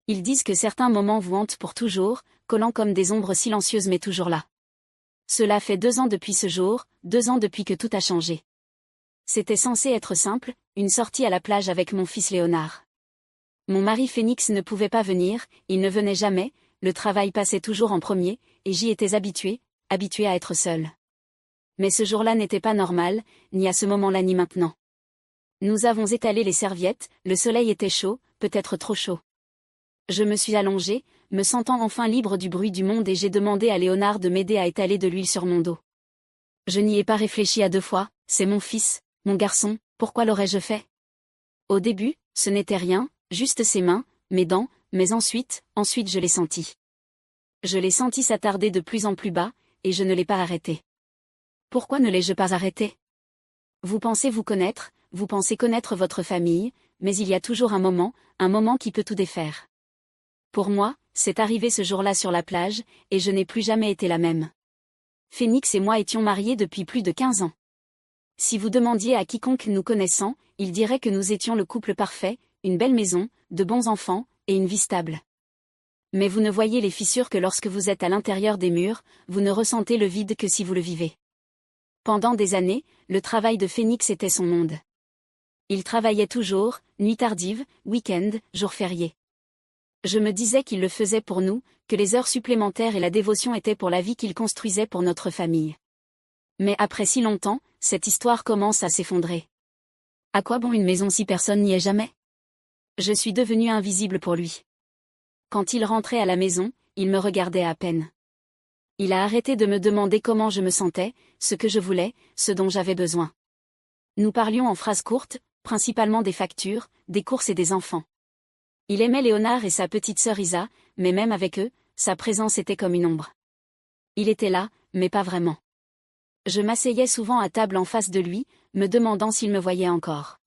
Ils disent que certains moments vous hantent pour toujours, collant comme des ombres silencieuses mais toujours là. Cela fait 2 ans depuis ce jour, 2 ans depuis que tout a changé. C'était censé être simple, une sortie à la plage avec mon fils Léonard. Mon mari Phénix ne pouvait pas venir, il ne venait jamais, le travail passait toujours en premier, et j'y étais habituée à être seule. Mais ce jour-là n'était pas normal, ni à ce moment-là ni maintenant. Nous avons étalé les serviettes, le soleil était chaud, peut-être trop chaud. Je me suis allongée, me sentant enfin libre du bruit du monde et j'ai demandé à Léonard de m'aider à étaler de l'huile sur mon dos. Je n'y ai pas réfléchi à 2 fois, c'est mon fils, mon garçon, pourquoi l'aurais-je fait? Au début, ce n'était rien, juste ses mains, mes dents, mais ensuite je l'ai senti. Je l'ai senti s'attarder de plus en plus bas, et je ne l'ai pas arrêté. Pourquoi ne l'ai-je pas arrêté? Vous pensez vous connaître, vous pensez connaître votre famille, mais il y a toujours un moment qui peut tout défaire. Pour moi, c'est arrivé ce jour-là sur la plage, et je n'ai plus jamais été la même. Phénix et moi étions mariés depuis plus de 15 ans. Si vous demandiez à quiconque nous connaissant, il dirait que nous étions le couple parfait, une belle maison, de bons enfants, et une vie stable. Mais vous ne voyez les fissures que lorsque vous êtes à l'intérieur des murs, vous ne ressentez le vide que si vous le vivez. Pendant des années, le travail de Phénix était son monde. Il travaillait toujours, nuit tardive, week-end, jours fériés. Je me disais qu'il le faisait pour nous, que les heures supplémentaires et la dévotion étaient pour la vie qu'il construisait pour notre famille. Mais après si longtemps, cette histoire commence à s'effondrer. À quoi bon une maison si personne n'y est jamais? Je suis devenue invisible pour lui. Quand il rentrait à la maison, il me regardait à peine. Il a arrêté de me demander comment je me sentais, ce que je voulais, ce dont j'avais besoin. Nous parlions en phrases courtes, principalement des factures, des courses et des enfants. Il aimait Léonard et sa petite sœur Isa, mais même avec eux, sa présence était comme une ombre. Il était là, mais pas vraiment. Je m'asseyais souvent à table en face de lui, me demandant s'il me voyait encore.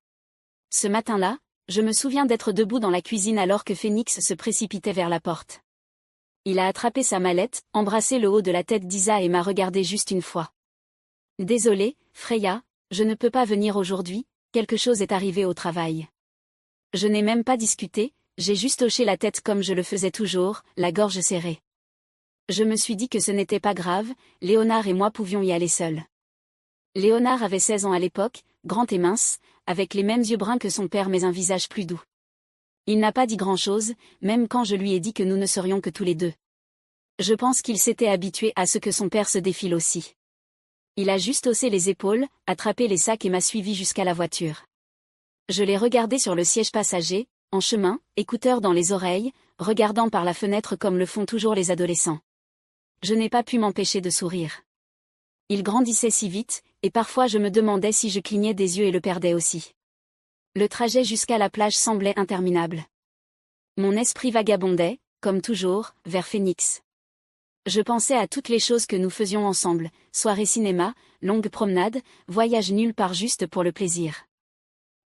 Ce matin-là, je me souviens d'être debout dans la cuisine alors que Phénix se précipitait vers la porte. Il a attrapé sa mallette, embrassé le haut de la tête d'Isa et m'a regardé juste une fois. Désolé, Freya, je ne peux pas venir aujourd'hui, quelque chose est arrivé au travail. Je n'ai même pas discuté, j'ai juste hoché la tête comme je le faisais toujours, la gorge serrée. Je me suis dit que ce n'était pas grave, Léonard et moi pouvions y aller seuls. Léonard avait 16 ans à l'époque, grand et mince, avec les mêmes yeux bruns que son père mais un visage plus doux. Il n'a pas dit grand-chose, même quand je lui ai dit que nous ne serions que tous les deux. Je pense qu'il s'était habitué à ce que son père se défile aussi. Il a juste haussé les épaules, attrapé les sacs et m'a suivi jusqu'à la voiture. Je l'ai regardé sur le siège passager, en chemin, écouteurs dans les oreilles, regardant par la fenêtre comme le font toujours les adolescents. Je n'ai pas pu m'empêcher de sourire. Il grandissait si vite, et parfois je me demandais si je clignais des yeux et le perdais aussi. Le trajet jusqu'à la plage semblait interminable. Mon esprit vagabondait, comme toujours, vers Phénix. Je pensais à toutes les choses que nous faisions ensemble, soirée cinéma, longue promenade, voyage nulle part juste pour le plaisir.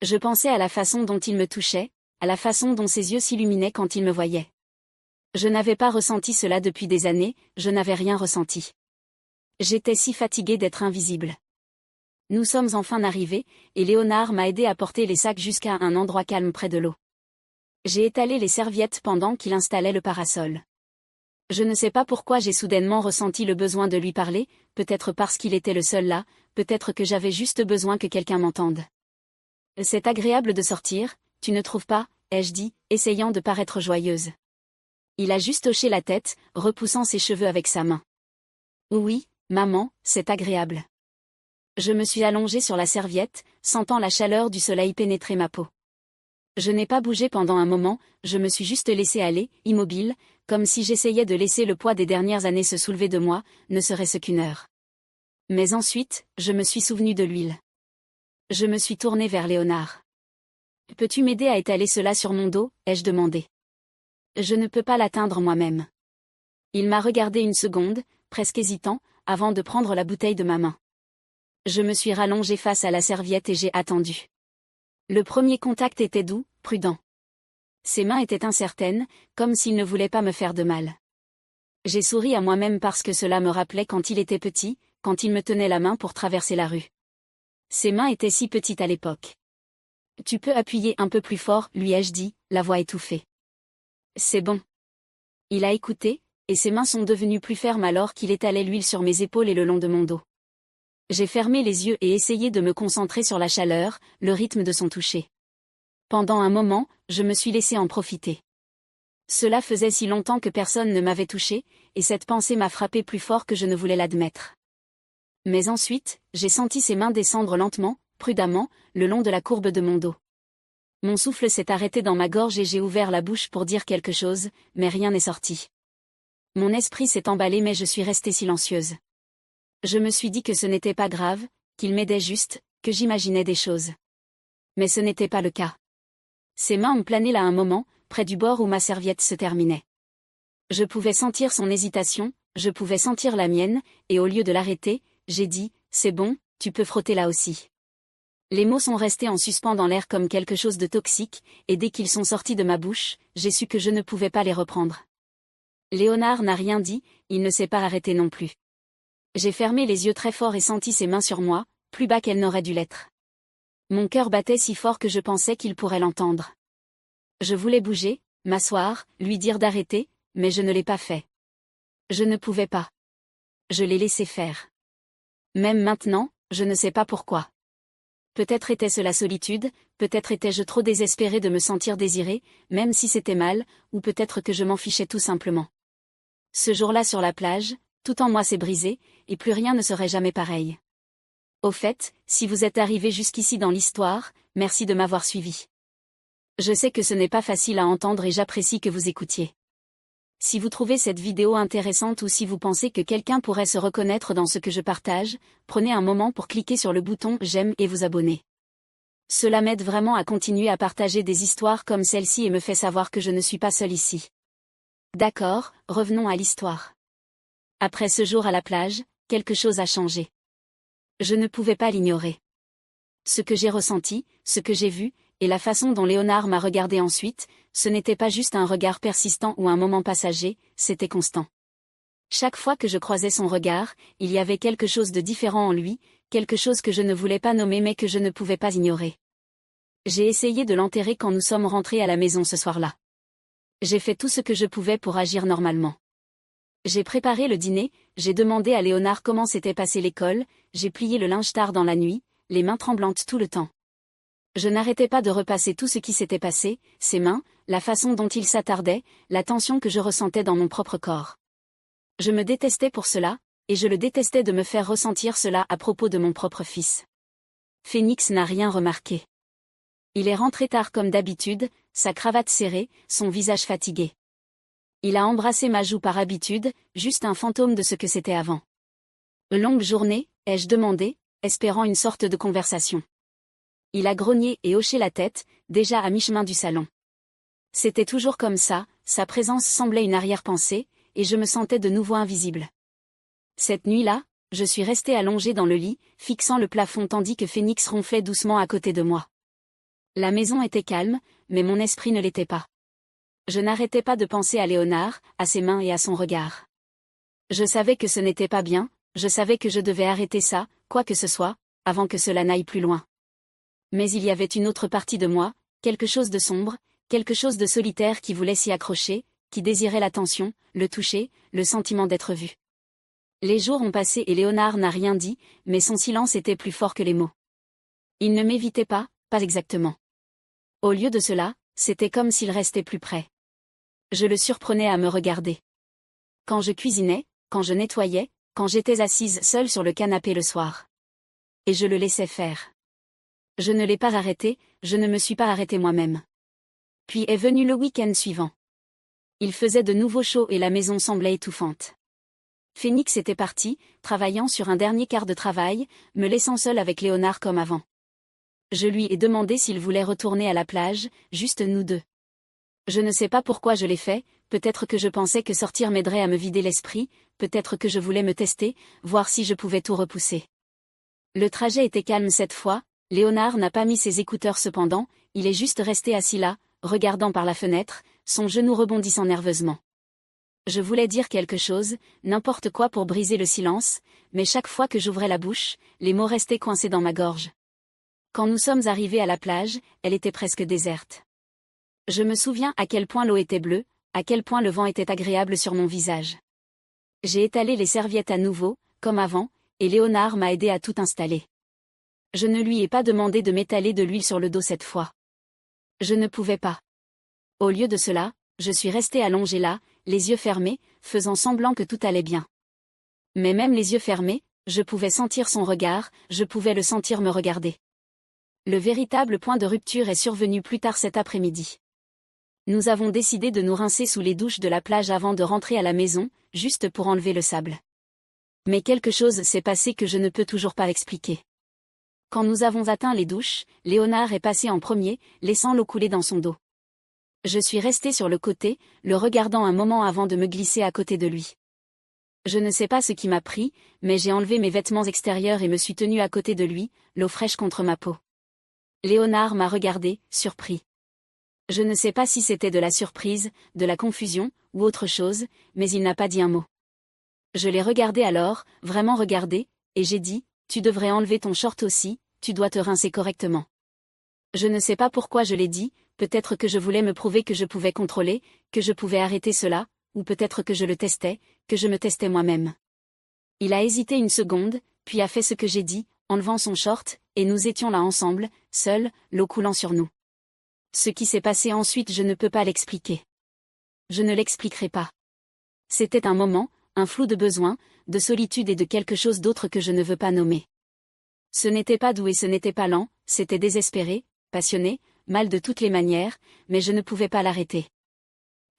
Je pensais à la façon dont il me touchait, à la façon dont ses yeux s'illuminaient quand il me voyait. Je n'avais pas ressenti cela depuis des années, je n'avais rien ressenti. J'étais si fatiguée d'être invisible. Nous sommes enfin arrivés, et Léonard m'a aidé à porter les sacs jusqu'à un endroit calme près de l'eau. J'ai étalé les serviettes pendant qu'il installait le parasol. Je ne sais pas pourquoi j'ai soudainement ressenti le besoin de lui parler, peut-être parce qu'il était le seul là, peut-être que j'avais juste besoin que quelqu'un m'entende. C'est agréable de sortir, tu ne trouves pas, ai-je dit, essayant de paraître joyeuse. Il a juste hoché la tête, repoussant ses cheveux avec sa main. Oui, maman, c'est agréable. Je me suis allongée sur la serviette, sentant la chaleur du soleil pénétrer ma peau. Je n'ai pas bougé pendant un moment, je me suis juste laissée aller, immobile, comme si j'essayais de laisser le poids des dernières années se soulever de moi, ne serait-ce qu'une heure. Mais ensuite, je me suis souvenue de l'huile. Je me suis tournée vers Léonard. « Peux-tu m'aider à étaler cela sur mon dos ?» ai-je demandé. Je ne peux pas l'atteindre moi-même. Il m'a regardé une seconde, presque hésitant, avant de prendre la bouteille de ma main. Je me suis rallongée face à la serviette et j'ai attendu. Le premier contact était doux, prudent. Ses mains étaient incertaines, comme s'il ne voulait pas me faire de mal. J'ai souri à moi-même parce que cela me rappelait quand il était petit, quand il me tenait la main pour traverser la rue. Ses mains étaient si petites à l'époque. « Tu peux appuyer un peu plus fort, lui ai-je dit, la voix étouffée. C'est bon. Il a écouté, et ses mains sont devenues plus fermes alors qu'il étalait l'huile sur mes épaules et le long de mon dos. J'ai fermé les yeux et essayé de me concentrer sur la chaleur, le rythme de son toucher. Pendant un moment, je me suis laissé en profiter. Cela faisait si longtemps que personne ne m'avait touché, et cette pensée m'a frappé plus fort que je ne voulais l'admettre. Mais ensuite, j'ai senti ses mains descendre lentement, prudemment, le long de la courbe de mon dos. Mon souffle s'est arrêté dans ma gorge et j'ai ouvert la bouche pour dire quelque chose, mais rien n'est sorti. Mon esprit s'est emballé mais je suis restée silencieuse. Je me suis dit que ce n'était pas grave, qu'il m'aidait juste, que j'imaginais des choses. Mais ce n'était pas le cas. Ses mains ont plané là un moment, près du bord où ma serviette se terminait. Je pouvais sentir son hésitation, je pouvais sentir la mienne, et au lieu de l'arrêter, j'ai dit, c'est bon, tu peux frotter là aussi. Les mots sont restés en suspens dans l'air comme quelque chose de toxique, et dès qu'ils sont sortis de ma bouche, j'ai su que je ne pouvais pas les reprendre. Léonard n'a rien dit, il ne s'est pas arrêté non plus. J'ai fermé les yeux très fort et senti ses mains sur moi, plus bas qu'elles n'auraient dû l'être. Mon cœur battait si fort que je pensais qu'il pourrait l'entendre. Je voulais bouger, m'asseoir, lui dire d'arrêter, mais je ne l'ai pas fait. Je ne pouvais pas. Je l'ai laissé faire. Même maintenant, je ne sais pas pourquoi. Peut-être était-ce la solitude, peut-être étais-je trop désespérée de me sentir désirée, même si c'était mal, ou peut-être que je m'en fichais tout simplement. Ce jour-là sur la plage, tout en moi s'est brisé, et plus rien ne serait jamais pareil. Au fait, si vous êtes arrivé jusqu'ici dans l'histoire, merci de m'avoir suivi. Je sais que ce n'est pas facile à entendre et j'apprécie que vous écoutiez. Si vous trouvez cette vidéo intéressante ou si vous pensez que quelqu'un pourrait se reconnaître dans ce que je partage, prenez un moment pour cliquer sur le bouton « J'aime » et vous abonner. Cela m'aide vraiment à continuer à partager des histoires comme celle-ci et me fait savoir que je ne suis pas seule ici. D'accord, revenons à l'histoire. Après ce jour à la plage, quelque chose a changé. Je ne pouvais pas l'ignorer. Ce que j'ai ressenti, ce que j'ai vu, et la façon dont Léonard m'a regardé ensuite, ce n'était pas juste un regard persistant ou un moment passager, c'était constant. Chaque fois que je croisais son regard, il y avait quelque chose de différent en lui, quelque chose que je ne voulais pas nommer mais que je ne pouvais pas ignorer. J'ai essayé de l'enterrer quand nous sommes rentrés à la maison ce soir-là. J'ai fait tout ce que je pouvais pour agir normalement. J'ai préparé le dîner, j'ai demandé à Léonard comment s'était passée l'école, j'ai plié le linge tard dans la nuit, les mains tremblantes tout le temps. Je n'arrêtais pas de repasser tout ce qui s'était passé, ses mains, la façon dont il s'attardait, la tension que je ressentais dans mon propre corps. Je me détestais pour cela, et je le détestais de me faire ressentir cela à propos de mon propre fils. Phénix n'a rien remarqué. Il est rentré tard comme d'habitude, sa cravate serrée, son visage fatigué. Il a embrassé ma joue par habitude, juste un fantôme de ce que c'était avant. Longue journée, ai-je demandé, espérant une sorte de conversation. Il a grogné et hoché la tête, déjà à mi-chemin du salon. C'était toujours comme ça, sa présence semblait une arrière-pensée, et je me sentais de nouveau invisible. Cette nuit-là, je suis restée allongée dans le lit, fixant le plafond tandis que Phénix ronflait doucement à côté de moi. La maison était calme, mais mon esprit ne l'était pas. Je n'arrêtais pas de penser à Léonard, à ses mains et à son regard. Je savais que ce n'était pas bien, je savais que je devais arrêter ça, quoi que ce soit, avant que cela n'aille plus loin. Mais il y avait une autre partie de moi, quelque chose de sombre, quelque chose de solitaire qui voulait s'y accrocher, qui désirait l'attention, le toucher, le sentiment d'être vu. Les jours ont passé et Léonard n'a rien dit, mais son silence était plus fort que les mots. Il ne m'évitait pas, pas exactement. Au lieu de cela, c'était comme s'il restait plus près. Je le surprenais à me regarder. Quand je cuisinais, quand je nettoyais, quand j'étais assise seule sur le canapé le soir. Et je le laissais faire. Je ne l'ai pas arrêté, je ne me suis pas arrêtée moi-même. Puis est venu le week-end suivant. Il faisait de nouveau chaud et la maison semblait étouffante. Phénix était parti, travaillant sur un dernier quart de travail, me laissant seule avec Léonard comme avant. Je lui ai demandé s'il voulait retourner à la plage, juste nous deux. Je ne sais pas pourquoi je l'ai fait, peut-être que je pensais que sortir m'aiderait à me vider l'esprit, peut-être que je voulais me tester, voir si je pouvais tout repousser. Le trajet était calme cette fois, Léonard n'a pas mis ses écouteurs cependant, il est juste resté assis là, regardant par la fenêtre, son genou rebondissant nerveusement. Je voulais dire quelque chose, n'importe quoi pour briser le silence, mais chaque fois que j'ouvrais la bouche, les mots restaient coincés dans ma gorge. Quand nous sommes arrivés à la plage, elle était presque déserte. Je me souviens à quel point l'eau était bleue, à quel point le vent était agréable sur mon visage. J'ai étalé les serviettes à nouveau, comme avant, et Léonard m'a aidé à tout installer. Je ne lui ai pas demandé de m'étaler de l'huile sur le dos cette fois. Je ne pouvais pas. Au lieu de cela, je suis restée allongée là, les yeux fermés, faisant semblant que tout allait bien. Mais même les yeux fermés, je pouvais sentir son regard, je pouvais le sentir me regarder. Le véritable point de rupture est survenu plus tard cet après-midi. Nous avons décidé de nous rincer sous les douches de la plage avant de rentrer à la maison, juste pour enlever le sable. Mais quelque chose s'est passé que je ne peux toujours pas expliquer. Quand nous avons atteint les douches, Léonard est passé en premier, laissant l'eau couler dans son dos. Je suis restée sur le côté, le regardant un moment avant de me glisser à côté de lui. Je ne sais pas ce qui m'a pris, mais j'ai enlevé mes vêtements extérieurs et me suis tenue à côté de lui, l'eau fraîche contre ma peau. Léonard m'a regardé, surpris. Je ne sais pas si c'était de la surprise, de la confusion, ou autre chose, mais il n'a pas dit un mot. Je l'ai regardé alors, vraiment regardé, et j'ai dit, tu devrais enlever ton short aussi, tu dois te rincer correctement. Je ne sais pas pourquoi je l'ai dit, peut-être que je voulais me prouver que je pouvais contrôler, que je pouvais arrêter cela, ou peut-être que je le testais, que je me testais moi-même. Il a hésité une seconde, puis a fait ce que j'ai dit, enlevant son short, et nous étions là ensemble, seuls, l'eau coulant sur nous. Ce qui s'est passé ensuite je ne peux pas l'expliquer. Je ne l'expliquerai pas. C'était un moment, un flou de besoin, de solitude et de quelque chose d'autre que je ne veux pas nommer. Ce n'était pas doux et ce n'était pas lent, c'était désespéré, passionné, mal de toutes les manières, mais je ne pouvais pas l'arrêter.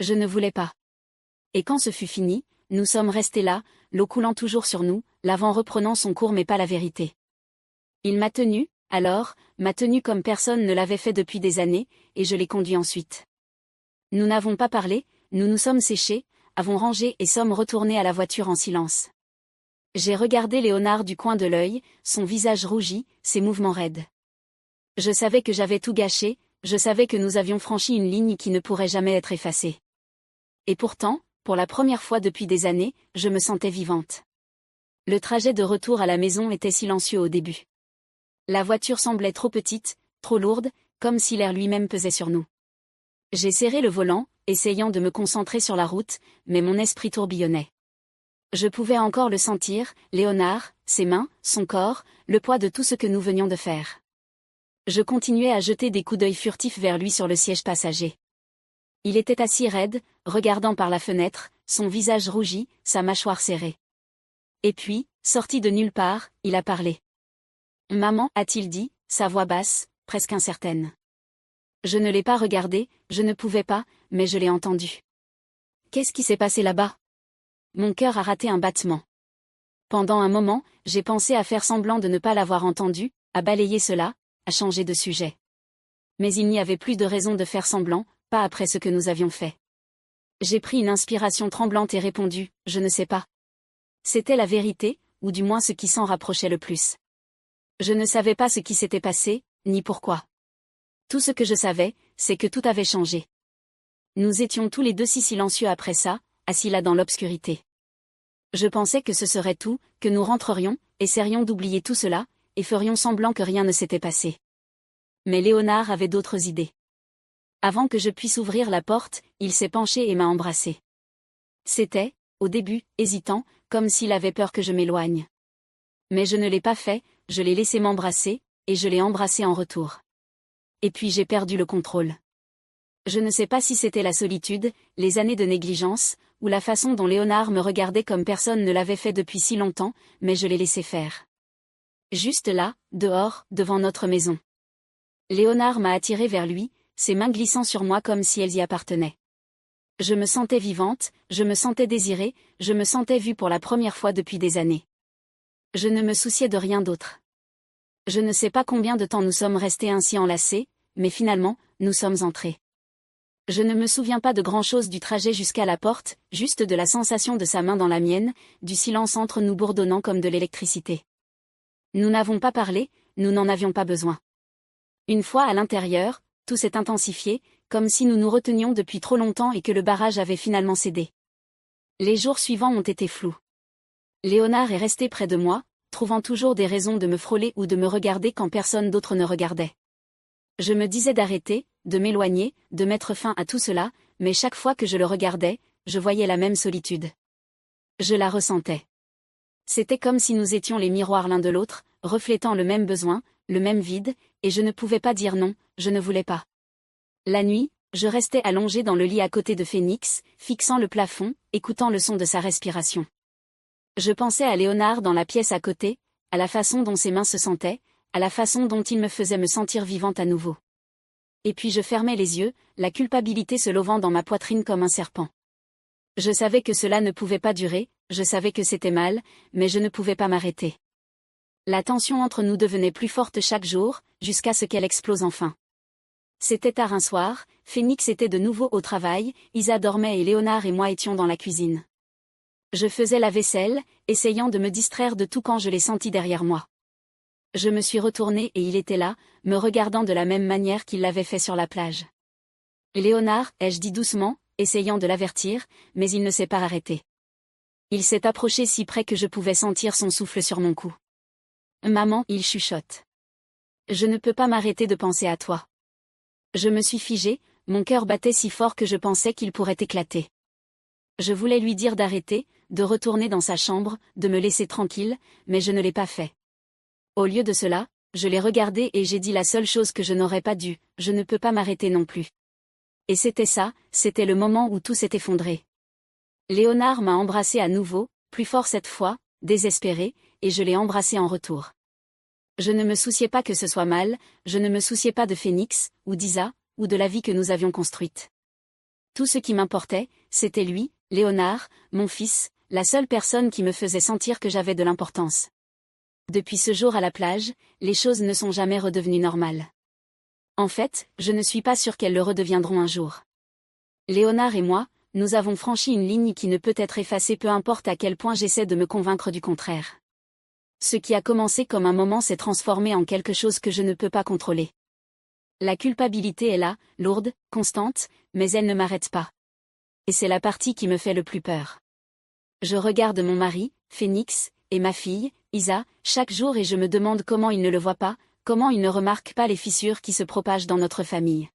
Je ne voulais pas. Et quand ce fut fini, nous sommes restés là, l'eau coulant toujours sur nous, l'avant reprenant son cours mais pas la vérité. Il m'a tenu, alors, m'a tenu comme personne ne l'avait fait depuis des années, et je l'ai conduit ensuite. Nous n'avons pas parlé, nous nous sommes séchés, avons rangé et sommes retournés à la voiture en silence. J'ai regardé Léonard du coin de l'œil, son visage rougi, ses mouvements raides. Je savais que j'avais tout gâché, je savais que nous avions franchi une ligne qui ne pourrait jamais être effacée. Et pourtant, pour la première fois depuis des années, je me sentais vivante. Le trajet de retour à la maison était silencieux au début. La voiture semblait trop petite, trop lourde, comme si l'air lui-même pesait sur nous. J'ai serré le volant, essayant de me concentrer sur la route, mais mon esprit tourbillonnait. Je pouvais encore le sentir, Léonard, ses mains, son corps, le poids de tout ce que nous venions de faire. Je continuais à jeter des coups d'œil furtifs vers lui sur le siège passager. Il était assis raide, regardant par la fenêtre, son visage rougi, sa mâchoire serrée. Et puis, sorti de nulle part, il a parlé. « Maman » a-t-il dit, sa voix basse, presque incertaine. Je ne l'ai pas regardé, je ne pouvais pas, mais je l'ai entendu. Qu'est-ce qui s'est passé là-bas? Mon cœur a raté un battement. Pendant un moment, j'ai pensé à faire semblant de ne pas l'avoir entendu, à balayer cela, à changer de sujet. Mais il n'y avait plus de raison de faire semblant, pas après ce que nous avions fait. J'ai pris une inspiration tremblante et répondu, je ne sais pas. C'était la vérité, ou du moins ce qui s'en rapprochait le plus. Je ne savais pas ce qui s'était passé, ni pourquoi. Tout ce que je savais, c'est que tout avait changé. Nous étions tous les deux si silencieux après ça, assis là dans l'obscurité. Je pensais que ce serait tout, que nous rentrerions, essaierions d'oublier tout cela, et ferions semblant que rien ne s'était passé. Mais Léonard avait d'autres idées. Avant que je puisse ouvrir la porte, il s'est penché et m'a embrassé. C'était, au début, hésitant, comme s'il avait peur que je m'éloigne. Mais je ne l'ai pas fait, je l'ai laissé m'embrasser, et je l'ai embrassé en retour. Et puis j'ai perdu le contrôle. Je ne sais pas si c'était la solitude, les années de négligence, ou la façon dont Léonard me regardait comme personne ne l'avait fait depuis si longtemps, mais je l'ai laissé faire. Juste là, dehors, devant notre maison. Léonard m'a attiré vers lui, ses mains glissant sur moi comme si elles y appartenaient. Je me sentais vivante, je me sentais désirée, je me sentais vue pour la première fois depuis des années. Je ne me souciais de rien d'autre. Je ne sais pas combien de temps nous sommes restés ainsi enlacés, mais finalement, nous sommes entrés. Je ne me souviens pas de grand-chose du trajet jusqu'à la porte, juste de la sensation de sa main dans la mienne, du silence entre nous bourdonnant comme de l'électricité. Nous n'avons pas parlé, nous n'en avions pas besoin. Une fois à l'intérieur, tout s'est intensifié, comme si nous nous retenions depuis trop longtemps et que le barrage avait finalement cédé. Les jours suivants ont été flous. Léonard est resté près de moi, trouvant toujours des raisons de me frôler ou de me regarder quand personne d'autre ne regardait. Je me disais d'arrêter, de m'éloigner, de mettre fin à tout cela, mais chaque fois que je le regardais, je voyais la même solitude. Je la ressentais. C'était comme si nous étions les miroirs l'un de l'autre, reflétant le même besoin, le même vide, et je ne pouvais pas dire non, je ne voulais pas. La nuit, je restais allongée dans le lit à côté de Phénix, fixant le plafond, écoutant le son de sa respiration. Je pensais à Léonard dans la pièce à côté, à la façon dont ses mains se sentaient, à la façon dont il me faisait me sentir vivante à nouveau. Et puis je fermais les yeux, la culpabilité se levant dans ma poitrine comme un serpent. Je savais que cela ne pouvait pas durer, je savais que c'était mal, mais je ne pouvais pas m'arrêter. La tension entre nous devenait plus forte chaque jour, jusqu'à ce qu'elle explose enfin. C'était tard un soir, Phénix était de nouveau au travail, Isa dormait et Léonard et moi étions dans la cuisine. Je faisais la vaisselle, essayant de me distraire de tout quand je l'ai senti derrière moi. Je me suis retournée et il était là, me regardant de la même manière qu'il l'avait fait sur la plage. Léonard, ai-je dit doucement, essayant de l'avertir, mais il ne s'est pas arrêté. Il s'est approché si près que je pouvais sentir son souffle sur mon cou. Maman, il chuchote. Je ne peux pas m'arrêter de penser à toi. Je me suis figée, mon cœur battait si fort que je pensais qu'il pourrait éclater. Je voulais lui dire d'arrêter, de retourner dans sa chambre, de me laisser tranquille, mais je ne l'ai pas fait. Au lieu de cela, je l'ai regardé et j'ai dit la seule chose que je n'aurais pas dû, je ne peux pas m'arrêter non plus. Et c'était ça, c'était le moment où tout s'est effondré. Léonard m'a embrassé à nouveau, plus fort cette fois, désespéré, et je l'ai embrassé en retour. Je ne me souciais pas que ce soit mal, je ne me souciais pas de Phénix, ou d'Isa, ou de la vie que nous avions construite. Tout ce qui m'importait, c'était lui, Léonard, mon fils, la seule personne qui me faisait sentir que j'avais de l'importance. Depuis ce jour à la plage, les choses ne sont jamais redevenues normales. En fait, je ne suis pas sûre qu'elles le redeviendront un jour. Léonard et moi, nous avons franchi une ligne qui ne peut être effacée peu importe à quel point j'essaie de me convaincre du contraire. Ce qui a commencé comme un moment s'est transformé en quelque chose que je ne peux pas contrôler. La culpabilité est là, lourde, constante, mais elle ne m'arrête pas. Et c'est la partie qui me fait le plus peur. Je regarde mon mari, Phénix, et ma fille, Isa, chaque jour et je me demande comment ils ne le voient pas, comment ils ne remarquent pas les fissures qui se propagent dans notre famille.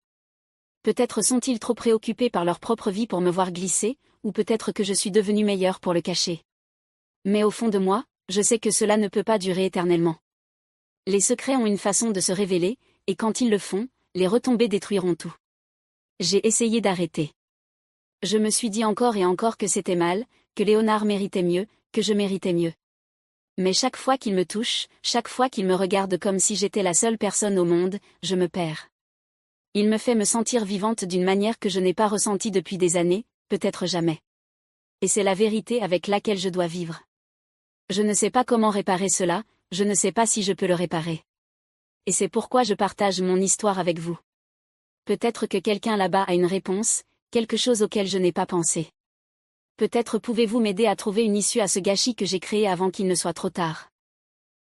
Peut-être sont-ils trop préoccupés par leur propre vie pour me voir glisser, ou peut-être que je suis devenue meilleure pour le cacher. Mais au fond de moi, je sais que cela ne peut pas durer éternellement. Les secrets ont une façon de se révéler, et quand ils le font, les retombées détruiront tout. J'ai essayé d'arrêter. Je me suis dit encore et encore que c'était mal, que Léonard méritait mieux, que je méritais mieux. Mais chaque fois qu'il me touche, chaque fois qu'il me regarde comme si j'étais la seule personne au monde, je me perds. Il me fait me sentir vivante d'une manière que je n'ai pas ressentie depuis des années, peut-être jamais. Et c'est la vérité avec laquelle je dois vivre. Je ne sais pas comment réparer cela, je ne sais pas si je peux le réparer. Et c'est pourquoi je partage mon histoire avec vous. Peut-être que quelqu'un là-bas a une réponse, quelque chose auquel je n'ai pas pensé. Peut-être pouvez-vous m'aider à trouver une issue à ce gâchis que j'ai créé avant qu'il ne soit trop tard.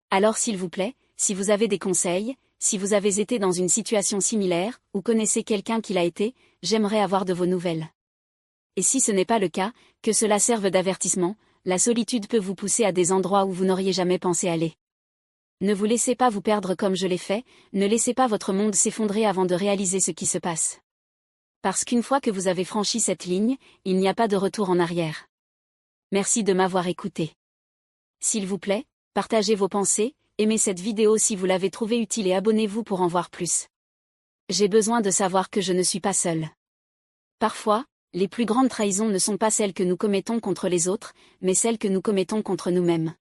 Alors s'il vous plaît, si vous avez des conseils, si vous avez été dans une situation similaire, ou connaissez quelqu'un qui l'a été, j'aimerais avoir de vos nouvelles. Et si ce n'est pas le cas, que cela serve d'avertissement, la solitude peut vous pousser à des endroits où vous n'auriez jamais pensé aller. Ne vous laissez pas vous perdre comme je l'ai fait, ne laissez pas votre monde s'effondrer avant de réaliser ce qui se passe. Parce qu'une fois que vous avez franchi cette ligne, il n'y a pas de retour en arrière. Merci de m'avoir écouté. S'il vous plaît, partagez vos pensées, aimez cette vidéo si vous l'avez trouvée utile et abonnez-vous pour en voir plus. J'ai besoin de savoir que je ne suis pas seule. Parfois, les plus grandes trahisons ne sont pas celles que nous commettons contre les autres, mais celles que nous commettons contre nous-mêmes.